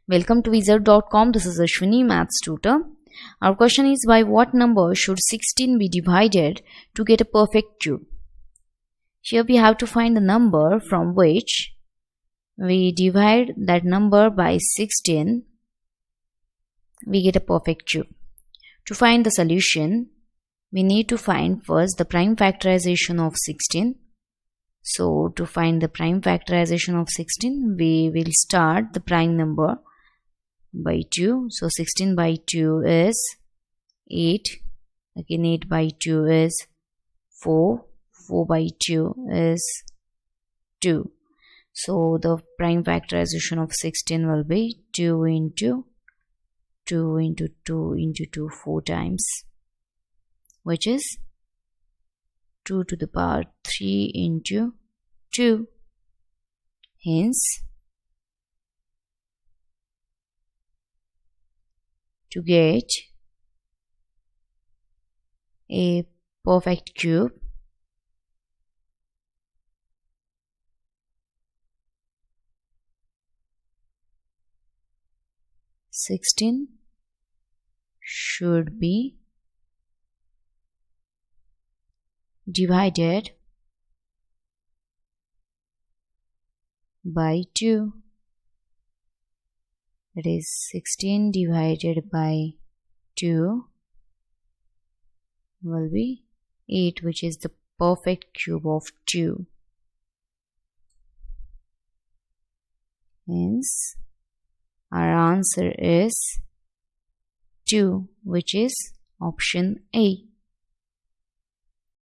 Welcome to wizard.com. This is Ashwini, maths tutor. Our question is, by what number should 16 be divided to get a perfect cube? Here we have to find the number from which we divide that number by 16, we get a perfect cube. To find the solution, we need to find first the prime factorization of 16. So to find the prime factorization of 16, we will start the prime number by 2. So 16 by 2 is 8. Again 8 by 2 is 4. 4 by 2 is 2. So the prime factorization of 16 will be 2 into 2 into 2 into 2 4 times, which is 2 to the power 3 into 2. Hence, to get a perfect cube, (16) should be divided by 2. That is 16 divided by 2 will be 8, which is the perfect cube of 2. Hence, our answer is 2, which is option A.